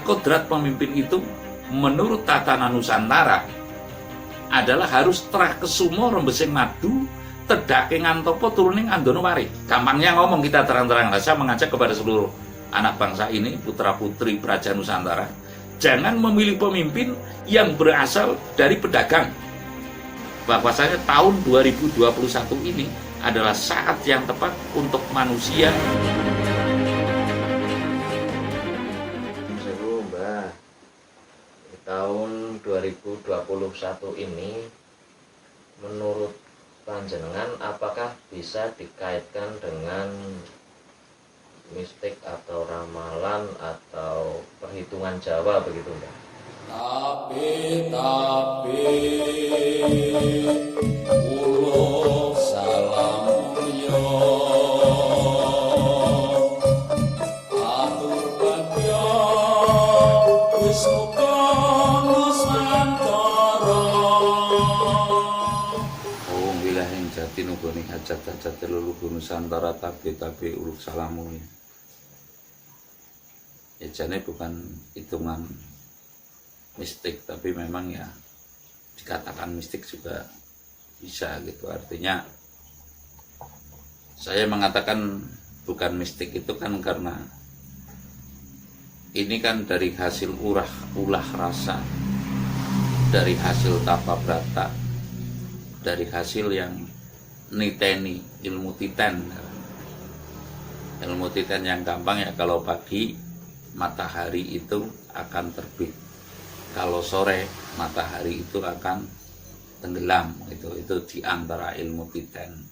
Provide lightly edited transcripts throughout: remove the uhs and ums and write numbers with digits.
kodrat pemimpin itu menurut tatanan Nusantara adalah harus terah kesumo rembesing madu tedake ngantopo turuning andono wari. Gampangnya ngomong kita terang-terangan, saya mengajak kepada seluruh anak bangsa ini, putra-putri Praja Nusantara, jangan memilih pemimpin yang berasal dari pedagang. Bahwasanya tahun 2021 ini adalah saat yang tepat untuk manusia. Mbah, di tahun 2021 ini menurut panjenengan apakah bisa dikaitkan dengan mistik atau ramalan atau perhitungan Jawa begitu Mbah? Tapi ulo salamulyo atur bagya Wisnu Nusantara. Oh wilahing jati nugoni hajat-hajat leluhur Nusantara tapi uluk salamulyo. Ya jane bukan hitungan mistik, tapi memang ya dikatakan mistik juga bisa gitu. Artinya saya mengatakan bukan mistik itu kan karena ini kan dari hasil ulah rasa, dari hasil tapa brata, dari hasil yang niteni, ilmu titen yang gampang ya, kalau pagi matahari itu akan terbit, kalau sore matahari itu akan tenggelam. Itu di antara ilmu titen.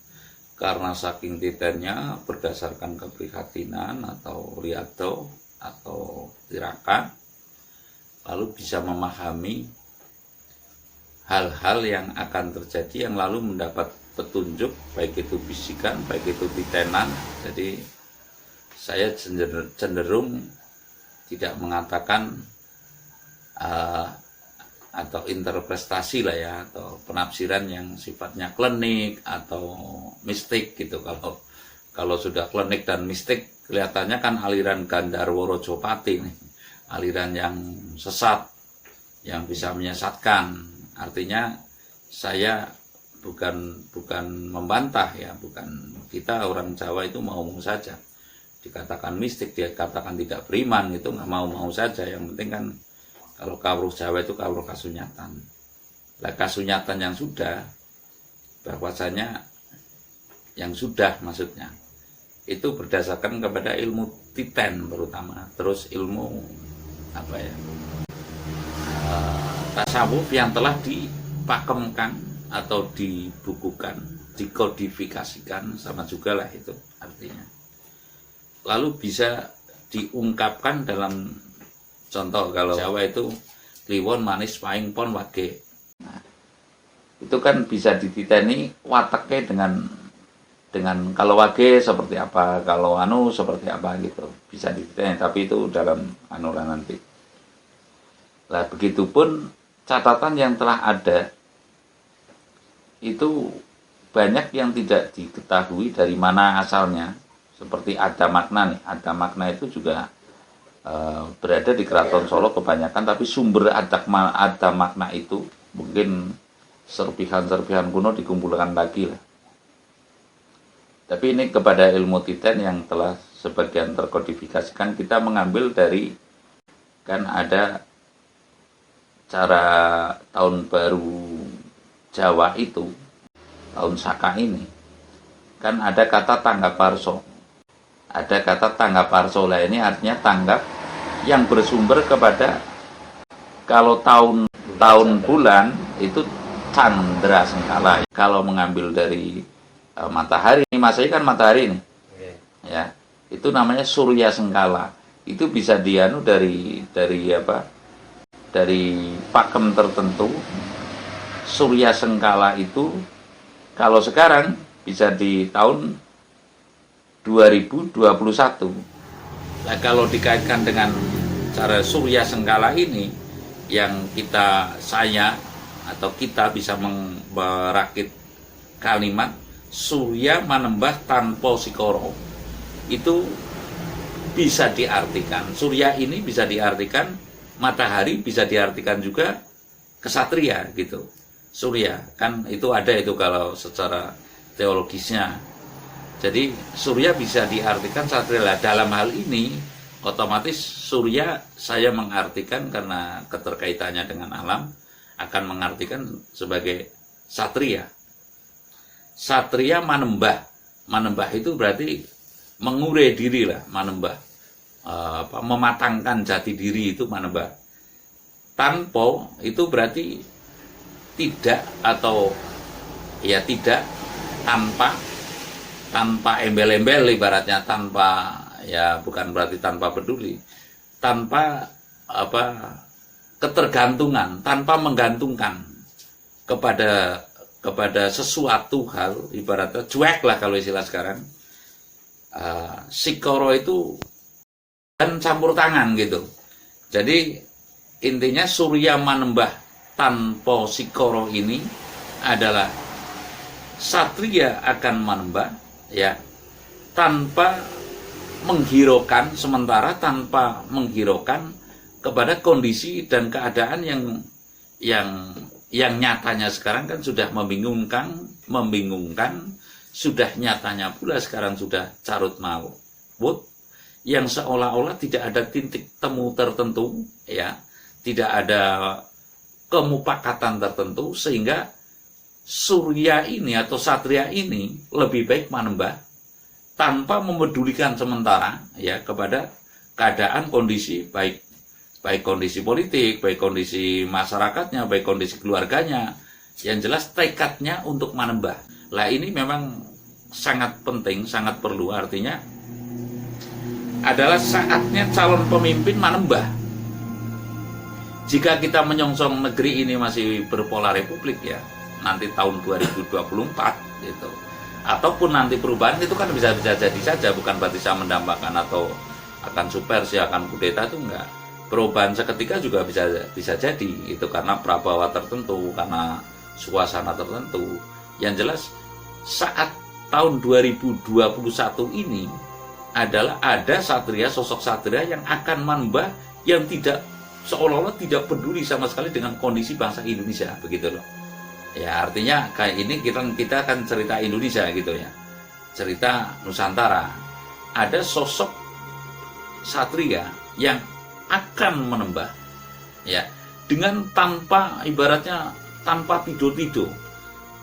Karena saking titennya berdasarkan keprihatinan atau riyado atau tirakat, lalu bisa memahami hal-hal yang akan terjadi, yang lalu mendapat petunjuk, baik itu bisikan, baik itu titenan. Jadi saya cenderung tidak mengatakan atau interpretasi lah ya, atau penafsiran yang sifatnya klinik atau mistik gitu. Kalau sudah klinik dan mistik kelihatannya kan aliran Gandharwa Rajapati nih, aliran yang sesat, yang bisa menyesatkan. Artinya saya bukan membantah ya, bukan, kita orang Jawa itu mau saja dikatakan mistik, dia katakan tidak beriman, itu nggak mau saja. Yang penting kan kalau kawruh Jawa itu kawruh kasunyatan. Lah kasunyatan yang sudah, bahwasanya yang sudah maksudnya itu berdasarkan kepada ilmu titen terutama, terus ilmu apa ya, tasawuf yang telah dipakemkan atau dibukukan, dikodifikasikan, sama juga lah itu artinya. Lalu bisa diungkapkan dalam contoh, kalau Jawa itu kliwon manis paing pon wage. Nah, itu kan bisa dititeni wateknya dengan kalau wage seperti apa, kalau anu seperti apa gitu. Bisa dititeni, tapi itu dalam anu nanti. Lah begitupun catatan yang telah ada itu banyak yang tidak diketahui dari mana asalnya. Seperti ada makna nih, ada makna itu juga berada di Keraton Solo kebanyakan, tapi sumber ada makna itu mungkin serpihan-serpihan kuno dikumpulkan lagi lah. Tapi ini kepada ilmu titen yang telah sebagian terkodifikasikan, kita mengambil dari, kan ada cara tahun baru Jawa itu, tahun Saka ini, kan ada kata tanggap parso. Ada kata tanggap parso lah, ini artinya tanggap yang bersumber kepada, kalau tahun bulan itu Candra Sengkala. Kalau mengambil dari matahari, ini masanya kan matahari nih, ya, itu namanya Surya Sengkala. Itu bisa dianu dari apa? Dari pakem tertentu. Surya Sengkala itu kalau sekarang bisa di tahun 2021. Nah, kalau dikaitkan dengan cara Surya Sengkala ini, yang saya bisa merakit kalimat Surya manembah tanpa sikoro. Itu bisa diartikan, Surya ini bisa diartikan matahari bisa diartikan juga kesatria gitu. Surya kan itu ada itu kalau secara teologisnya. Jadi surya bisa diartikan satria. Dalam hal ini otomatis surya saya mengartikan karena keterkaitannya dengan alam akan mengartikan sebagai satria. Satria manembah. Manembah itu berarti mengurai diri lah, manembah. Mematangkan jati diri itu manembah. Tanpa itu berarti tidak atau ya tidak, tanpa embel-embel, ibaratnya tanpa, ya bukan berarti tanpa peduli, tanpa ketergantungan, tanpa menggantungkan kepada sesuatu hal, ibaratnya cuek lah kalau istilah sekarang. Sikoro itu dan campur tangan gitu. Jadi intinya surya manembah tanpa sikoro ini adalah satria akan manembah, ya, tanpa menghiraukan, sementara tanpa menghiraukan kepada kondisi dan keadaan yang nyatanya sekarang kan sudah membingungkan, sudah nyatanya pula sekarang sudah carut marut, yang seolah-olah tidak ada titik temu tertentu, ya, tidak ada kemupakatan tertentu, sehingga surya ini atau satria ini lebih baik manembah tanpa memedulikan sementara, ya, kepada keadaan kondisi baik kondisi politik, baik kondisi masyarakatnya, baik kondisi keluarganya. Yang jelas tekadnya untuk manembah. Lah ini memang sangat penting, sangat perlu, artinya adalah saatnya calon pemimpin manembah. Jika kita menyongsong negeri ini masih berpola republik, ya, nanti tahun 2024 gitu, ataupun nanti perubahan itu kan bisa jadi saja, bukan berarti saya mendambakan atau akan subversi, akan kudeta, itu enggak. Perubahan seketika juga bisa jadi itu karena prabawa tertentu, karena suasana tertentu. Yang jelas saat tahun 2021 ini adalah ada satria, sosok satria yang akan manembah, yang tidak seolah-olah tidak peduli sama sekali dengan kondisi bangsa Indonesia, begitu loh. Ya, artinya kayak ini kita akan cerita Indonesia gitu ya, cerita Nusantara. Ada sosok satria yang akan menembah, ya, dengan tanpa, ibaratnya tanpa tidur-tidur,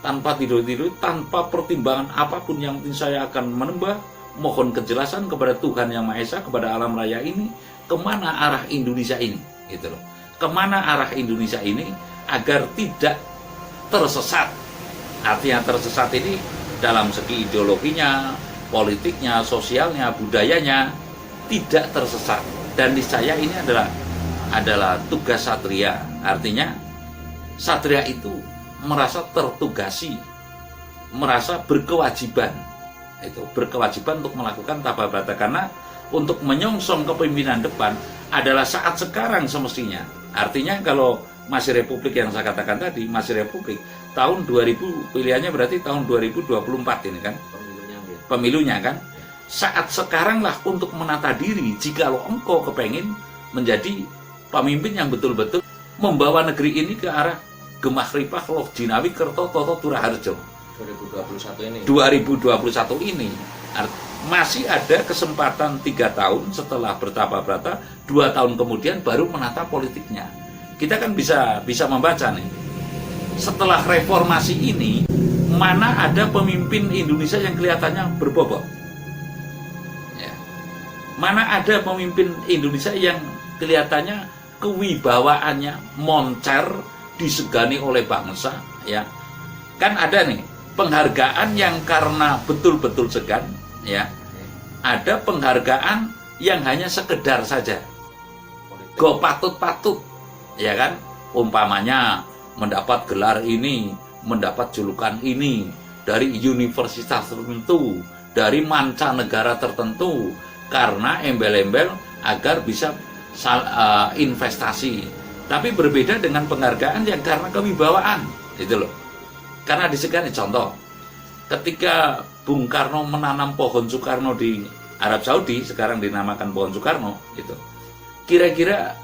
tanpa pertimbangan apapun. Yang penting saya akan menembah, mohon kejelasan kepada Tuhan Yang Maha Esa, kepada alam raya ini, kemana arah Indonesia ini, gitu loh. Kemana arah Indonesia ini agar tidak tersesat. Artinya tersesat ini dalam segi ideologinya, politiknya, sosialnya, budayanya, tidak tersesat. Dan niscaya ini adalah tugas satria. Artinya satria itu merasa tertugasi, merasa berkewajiban, itu berkewajiban untuk melakukan tata brata, karena untuk menyongsong kepemimpinan depan adalah saat sekarang semestinya. Artinya kalau masih republik yang saya katakan tadi, masih republik, tahun 2000 pilihannya berarti tahun 2024 ini kan, pemilunya kan. Saat sekarang lah untuk menata diri, jikalau engkau kepengen menjadi pemimpin yang betul-betul membawa negeri ini ke arah Gemah Ripah Loh Jinawi Kerto Toto Turaharjo. 2021 ini masih ada kesempatan 3 tahun setelah bertapa brata, 2 tahun kemudian baru menata politiknya. Kita kan bisa membaca nih, setelah reformasi ini mana ada pemimpin Indonesia yang kelihatannya berbobot, ya. Mana ada pemimpin Indonesia yang kelihatannya kewibawaannya moncer, disegani oleh bangsa, ya. Kan ada nih penghargaan yang karena betul-betul segan, ya. Ada penghargaan yang hanya sekedar saja, go patut-patut, ya kan. Umpamanya mendapat gelar ini, mendapat julukan ini dari universitas tertentu, dari mancanegara tertentu, karena embel-embel agar bisa investasi. Tapi berbeda dengan penghargaan yang karena kewibawaan, itu loh. Karena disegani, contoh, ketika Bung Karno menanam pohon Soekarno di Arab Saudi, sekarang dinamakan pohon Soekarno, gitu. Kira-kira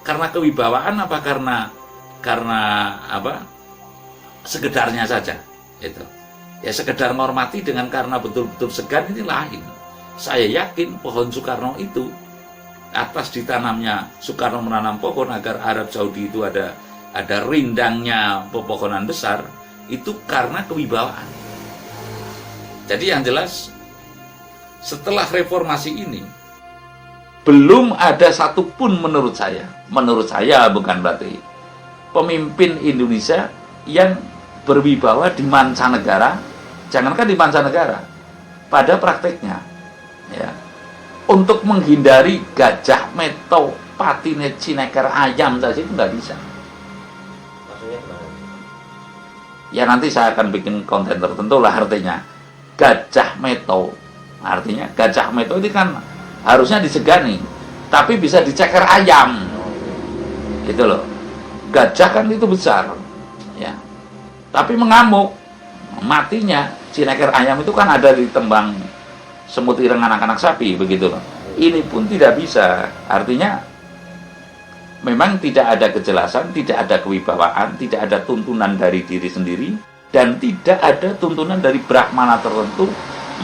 karena kewibawaan apa karena apa sekedarnya saja itu ya, sekedar menghormati dengan karena betul-betul segan ini lain. Saya yakin pohon Soekarno itu atas ditanamnya Soekarno menanam pohon agar Arab Saudi itu ada rindangnya pepohonan besar, itu karena kewibawaan. Jadi yang jelas setelah reformasi ini belum ada satupun menurut saya bukan berarti pemimpin Indonesia yang berwibawa di mancanegara, jangankan di mancanegara, pada prakteknya ya, untuk menghindari gajah meto patine cineker ayam saja itu nggak bisa. Maksudnya gimana? Ya nanti saya akan bikin konten tertentu lah artinya. Gajah meto, artinya gajah meto ini kan harusnya disegani, tapi bisa diceker ayam, gitu loh. Gajah kan itu besar, ya, tapi mengamuk, matinya cineker ayam itu kan ada di tembang semut ireng anak-anak sapi, begitu loh. Ini pun tidak bisa, artinya memang tidak ada kejelasan, tidak ada kewibawaan, tidak ada tuntunan dari diri sendiri, dan tidak ada tuntunan dari brahmana tertentu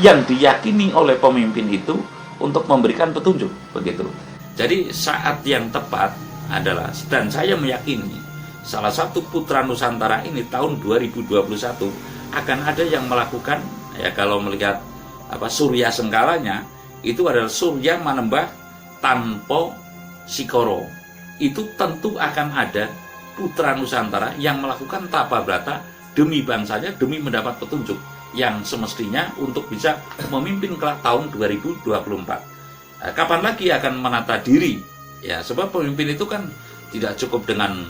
yang diyakini oleh pemimpin itu untuk memberikan petunjuk, begitu. Jadi saat yang tepat adalah, dan saya meyakini salah satu putra Nusantara ini tahun 2021 akan ada yang melakukan, ya kalau melihat apa surya sengkalanya itu adalah surya manembah tanpa sikoro. Itu tentu akan ada putra Nusantara yang melakukan tapa brata demi bangsanya, demi mendapat petunjuk yang semestinya untuk bisa memimpin kelak tahun 2024. Nah, kapan lagi akan menata diri? Ya, sebab pemimpin itu kan tidak cukup dengan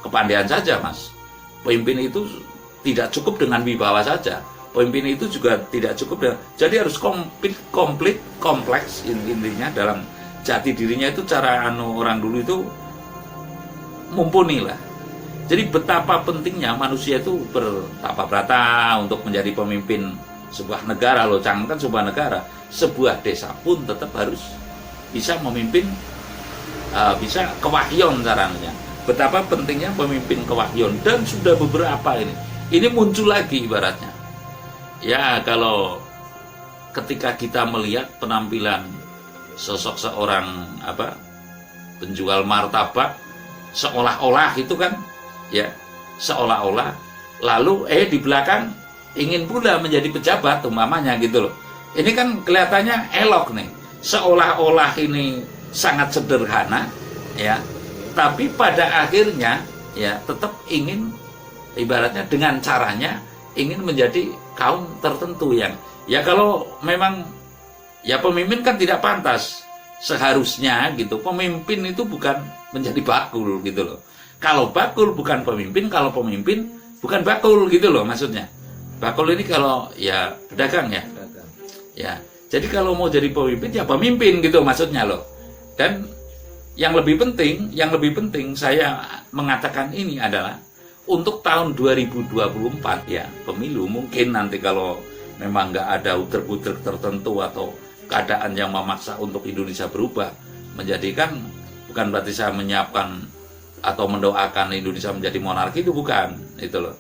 kepandaian saja, Mas. Pemimpin itu tidak cukup dengan wibawa saja. Pemimpin itu juga tidak cukup dengan, jadi harus komplit, kompleks intinya dalam jati dirinya itu. Cara orang dulu itu mumpuni lah. Jadi betapa pentingnya manusia itu bertapa brata untuk menjadi pemimpin sebuah negara loh, jangankan sebuah negara, sebuah desa pun tetap harus bisa memimpin, bisa kewahyon caranya. Betapa pentingnya pemimpin kewahyon, dan sudah beberapa ini muncul lagi ibaratnya. Ya kalau ketika kita melihat penampilan sosok seorang penjual martabak, seolah-olah itu kan ya, seolah-olah lalu di belakang ingin pula menjadi pejabat umpamanya gitu loh. Ini kan kelihatannya elok nih, seolah-olah ini sangat sederhana ya, tapi pada akhirnya ya tetap ingin ibaratnya dengan caranya ingin menjadi kaum tertentu yang ya, kalau memang ya pemimpin kan tidak pantas seharusnya gitu. Pemimpin itu bukan menjadi bakul gitu loh. Kalau bakul bukan pemimpin, kalau pemimpin bukan bakul gitu loh maksudnya. Bakul ini kalau ya pedagang ya. Ya. Jadi kalau mau jadi pemimpin ya pemimpin gitu maksudnya loh. Dan yang lebih penting saya mengatakan ini adalah untuk tahun 2024 ya, pemilu mungkin nanti kalau memang nggak ada utek-utek tertentu atau keadaan yang memaksa untuk Indonesia berubah menjadikan, bukan berarti saya menyiapkan atau mendoakan Indonesia menjadi monarki, itu bukan itu loh.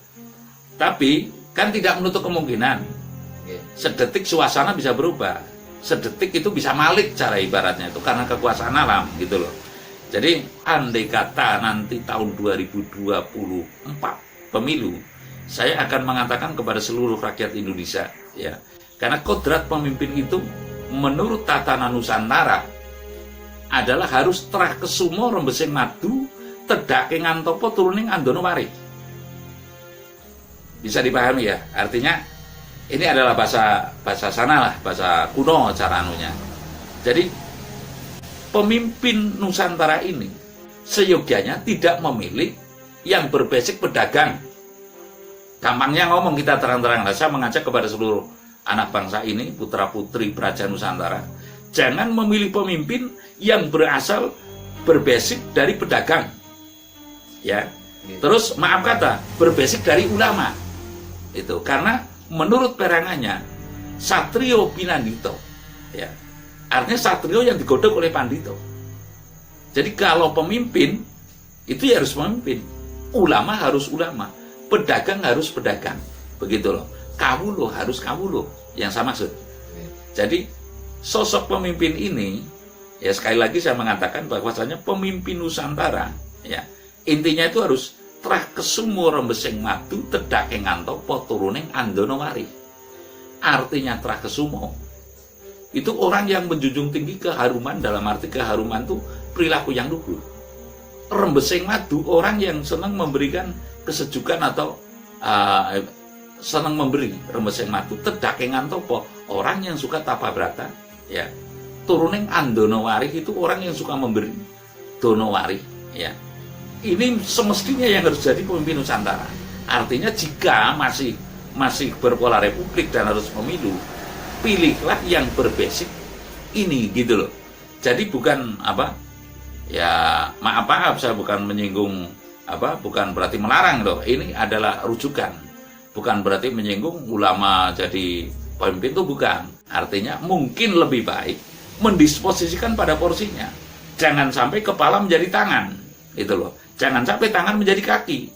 Tapi kan tidak menutup kemungkinan sedetik suasana bisa berubah, sedetik itu bisa malik cara ibaratnya itu karena kekuasaan alam gitu loh. Jadi andai kata nanti tahun 2024 pemilu, saya akan mengatakan kepada seluruh rakyat Indonesia ya, karena kodrat pemimpin itu menurut tatanan Nusantara adalah harus terah kesumo rembesing madu tedake ngantopo turuning andono wari. Bisa dipahami ya? Artinya ini adalah bahasa sana lah, bahasa kuno cara anunya. Jadi pemimpin Nusantara ini seyogyanya tidak memilih yang berbasic pedagang. Gampangnya ngomong kita terang-terang, saya mengajak kepada seluruh anak bangsa ini, putra-putri Praja Nusantara, jangan memilih pemimpin yang berasal berbasic dari pedagang. Ya. Terus maaf kata, berbasic dari ulama. Itu karena menurut perangannya Satrio Pinandito ya. Artinya satrio yang digodok oleh pandito. Jadi kalau pemimpin itu ya harus pemimpin, ulama harus ulama, pedagang harus pedagang, begitu loh. Kawulo harus kawulo, yang saya maksud. Jadi sosok pemimpin ini, ya sekali lagi saya mengatakan bahwasanya pemimpin Nusantara, ya intinya itu harus trah kesumo rembesing madu tedake ngantopo turuning andonowari. Artinya trah kesumo itu orang yang menjunjung tinggi keharuman, dalam arti keharuman itu perilaku yang luhur. Rembesing madu orang yang senang memberikan kesejukan atau senang memberi. Rembesing madu tedake ngantopo orang yang suka tapa brata, ya. Turuning andonowari itu orang yang suka memberi, donowari, ya. Ini semestinya yang harus jadi pemimpin Nusantara. Artinya jika masih berpola republik dan harus pemilu, pilihlah yang berbasic ini, gitu loh. Jadi bukan apa, ya maaf saya bukan menyinggung apa, bukan berarti melarang loh. Ini adalah rujukan, bukan berarti menyinggung ulama jadi pemimpin, itu bukan. Artinya mungkin lebih baik mendisposisikan pada porsinya. Jangan sampai kepala menjadi tangan, itu loh. Jangan sampai tangan menjadi kaki.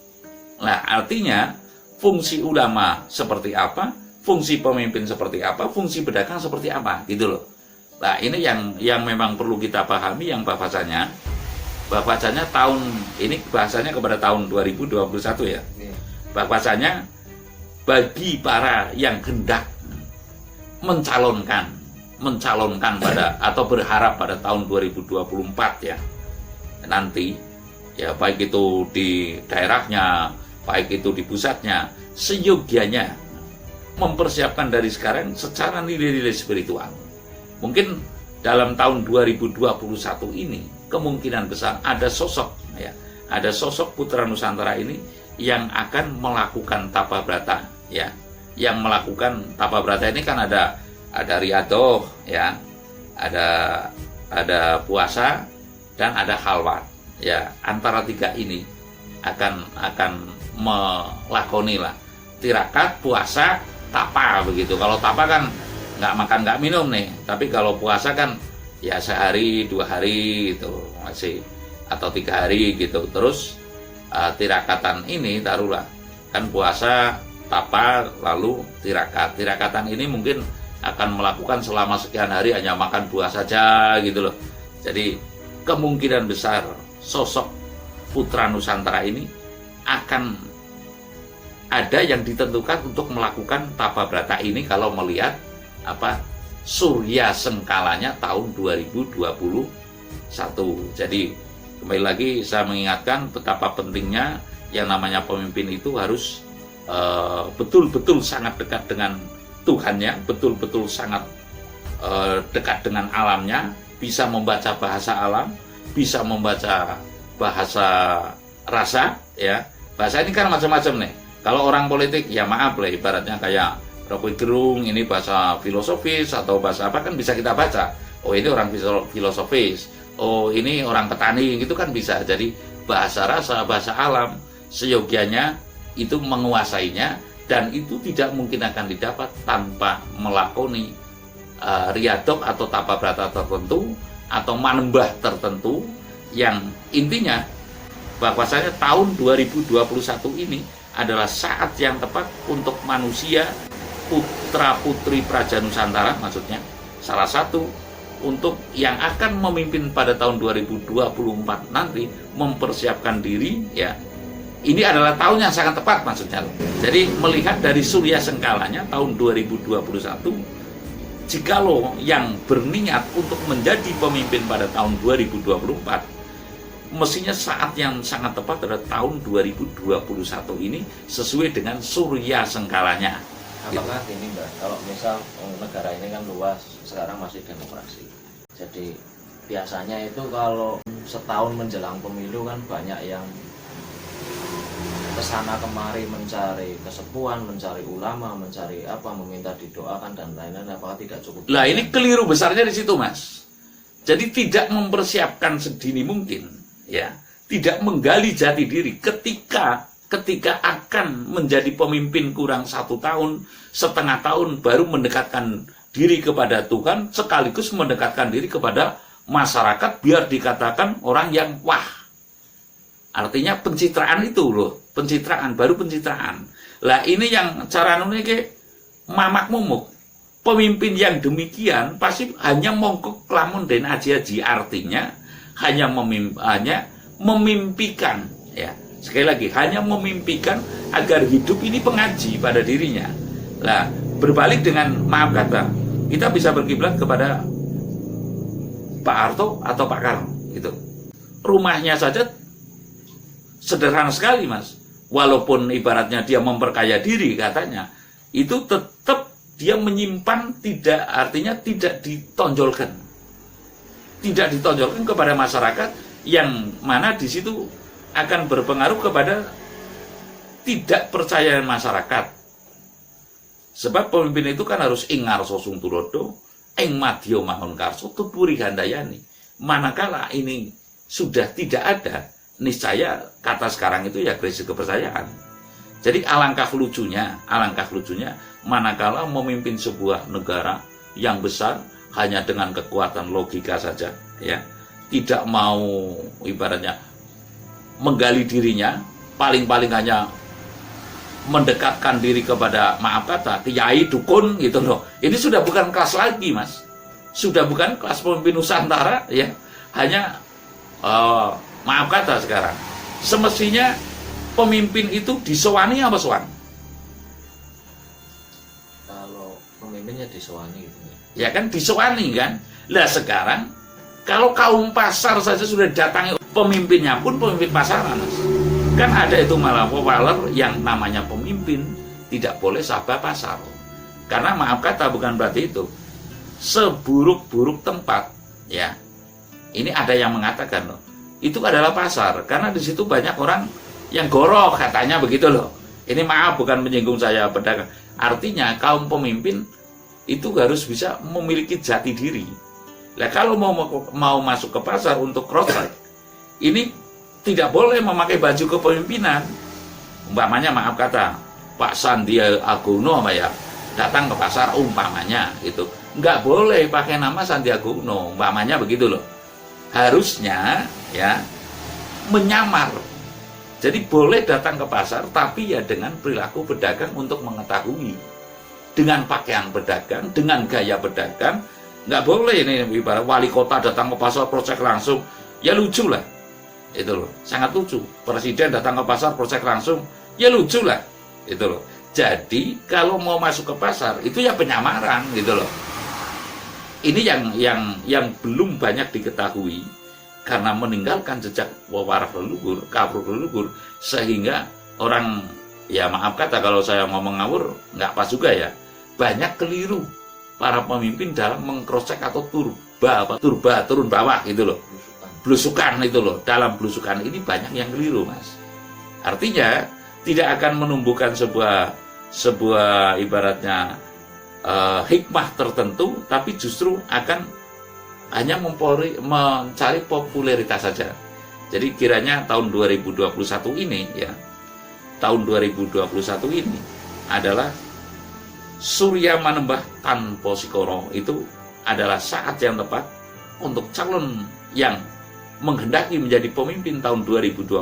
Nah, artinya fungsi ulama seperti apa, fungsi pemimpin seperti apa, fungsi pedagang seperti apa, gitu loh. Nah, ini yang memang perlu kita pahami, yang bahwasanya tahun ini bahasanya kepada tahun 2021 ya. Bahwasanya bagi para yang hendak mencalonkan pada atau berharap pada tahun 2024 ya nanti, ya baik itu di daerahnya, baik itu di pusatnya, seyogianya mempersiapkan dari sekarang secara nilai-nilai spiritual. Mungkin dalam tahun 2021 ini kemungkinan besar ada sosok putra Nusantara ini yang akan melakukan tapa brata, ya. Yang melakukan tapa brata ini kan ada riadoh, ya, ada puasa dan ada halwat, ya. Antara tiga ini akan melakoni lah tirakat, puasa, tapa, begitu. Kalau tapa kan nggak makan nggak minum nih, tapi kalau puasa kan ya sehari 2 hari gitu masih, atau 3 hari gitu. Terus tirakatan ini taruhlah kan puasa, tapa, lalu tirakatan ini mungkin akan melakukan selama sekian hari hanya makan buah saja gitu loh. Jadi kemungkinan besar sosok putra Nusantara ini akan ada yang ditentukan untuk melakukan tapa brata ini kalau melihat apa surya sengkalanya tahun 2021. Jadi kembali lagi saya mengingatkan betapa pentingnya yang namanya pemimpin itu harus betul-betul sangat dekat dengan Tuhannya, betul-betul sangat dekat dengan alamnya, bisa membaca bahasa alam, bisa membaca bahasa rasa, ya. Bahasa ini kan macam-macam nih. Kalau orang politik, ya maaf lah, ibaratnya kayak Rocky Gerung, ini bahasa filosofis atau bahasa apa kan bisa kita baca. Oh ini orang filosofis, oh ini orang petani, gitu kan bisa. Jadi bahasa rasa, bahasa alam, seyogianya itu menguasainya, dan itu tidak mungkin akan didapat tanpa melakoni riadok atau tapa brata tertentu atau manembah tertentu, yang intinya bahwasanya tahun 2021 ini adalah saat yang tepat untuk manusia, putra putri Praja Nusantara maksudnya, salah satu untuk yang akan memimpin pada tahun 2024 nanti mempersiapkan diri, ya. Ini adalah tahun yang sangat tepat maksudnya. Jadi melihat dari surya sengkalanya tahun 2021, jikalau yang berniat untuk menjadi pemimpin pada tahun 2024, mestinya saat yang sangat tepat adalah tahun 2021 ini sesuai dengan surya sengkalanya. Apakah ini Mbak, kalau misal negara ini kan luas, sekarang masih demokrasi. Jadi biasanya itu kalau setahun menjelang pemilu kan banyak yang kesana kemari mencari kesepuan, mencari ulama, mencari apa, meminta didoakan dan lain-lain. Apakah tidak cukup? Lah ini keliru besarnya di situ, Mas. Jadi tidak mempersiapkan sedini mungkin, ya, tidak menggali jati diri ketika akan menjadi pemimpin kurang 1 tahun, setengah tahun baru mendekatkan diri kepada Tuhan sekaligus mendekatkan diri kepada masyarakat biar dikatakan orang yang wah. Artinya pencitraan itu loh, pencitraan, baru pencitraan. Lah ini yang cara nunike mamak mumuk. Pemimpin yang demikian pasti hanya mongkok lamun den aji-aji, artinya hanya memimpikan ya. Sekali lagi hanya memimpikan agar hidup ini pengaji pada dirinya. Lah berbalik dengan maaf kata, kita bisa berkiblat kepada Pak Harto atau Pak Karno gitu. Rumahnya saja sederhana sekali mas, walaupun ibaratnya dia memperkaya diri katanya, itu tetap dia menyimpan, tidak, artinya tidak ditonjolkan kepada masyarakat, yang mana di situ akan berpengaruh kepada tidak percayaan masyarakat. Sebab pemimpin itu kan harus ing ngarsa sung tulodo, ing madya mangun karso tupuri handayani. Manakala ini sudah tidak ada, niscaya kata sekarang itu ya krisis kepercayaan. Jadi alangkah lucunya manakala memimpin sebuah negara yang besar hanya dengan kekuatan logika saja, ya, tidak mau ibaratnya menggali dirinya, paling-paling hanya mendekatkan diri kepada maaf kata kiai dukun gitu loh. Ini sudah bukan kelas lagi mas, sudah bukan kelas pemimpin Nusantara ya, hanya maaf kata sekarang. Semestinya pemimpin itu disewani apa sowan? Kalau pemimpinnya disewani gitu ya kan, disewani kan. Lah sekarang kalau kaum pasar saja sudah datangi pemimpinnya pun pemimpin pasaran mas. Kan ada itu malah waler yang namanya pemimpin tidak boleh sahabat pasar. Karena maaf kata bukan berarti itu seburuk-buruk tempat ya. Ini ada yang mengatakan loh, itu adalah pasar karena di situ banyak orang yang gorok katanya begitu loh. Ini maaf bukan menyinggung saya pedagang. Artinya kaum pemimpin itu harus bisa memiliki jati diri. Nah kalau mau masuk ke pasar untuk cross-check, ini tidak boleh memakai baju kepemimpinan. Umpamanya maaf kata Pak Sandiaga Uno ya datang ke pasar umpamanya itu, nggak boleh pakai nama Sandiaga Uno umpamanya begitu loh. Harusnya ya menyamar. Jadi boleh datang ke pasar tapi ya dengan perilaku pedagang untuk mengetahui, dengan pakaian pedagang, dengan gaya pedagang. Nggak boleh ini ibarat wali kota datang ke pasar prospek langsung, ya lucu lah. Itu loh, sangat lucu. Presiden datang ke pasar prospek langsung, ya lucu lah. Itu loh. Jadi kalau mau masuk ke pasar itu ya penyamaran gitu loh. Ini yang belum banyak diketahui karena meninggalkan jejak wawarah leluhur, kapruk leluhur, sehingga orang ya maaf kata kalau saya ngomong ngawur nggak pas juga ya. Banyak keliru para pemimpin dalam mengcross-check atau turun bawah gitu loh. Belusukan itu loh, dalam belusukan ini banyak yang keliru mas. Artinya tidak akan menumbuhkan sebuah ibaratnya hikmah tertentu, tapi justru akan hanya mencari popularitas saja. Jadi kiranya tahun 2021 ini ya, tahun 2021 ini adalah Surya Manembah tanpa sikoro, itu adalah saat yang tepat untuk calon yang menghendaki menjadi pemimpin tahun 2024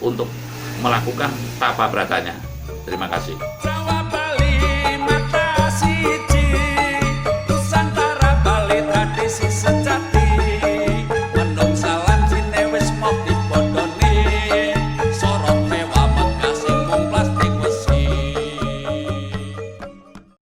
untuk melakukan tapa beratanya. Terima kasih.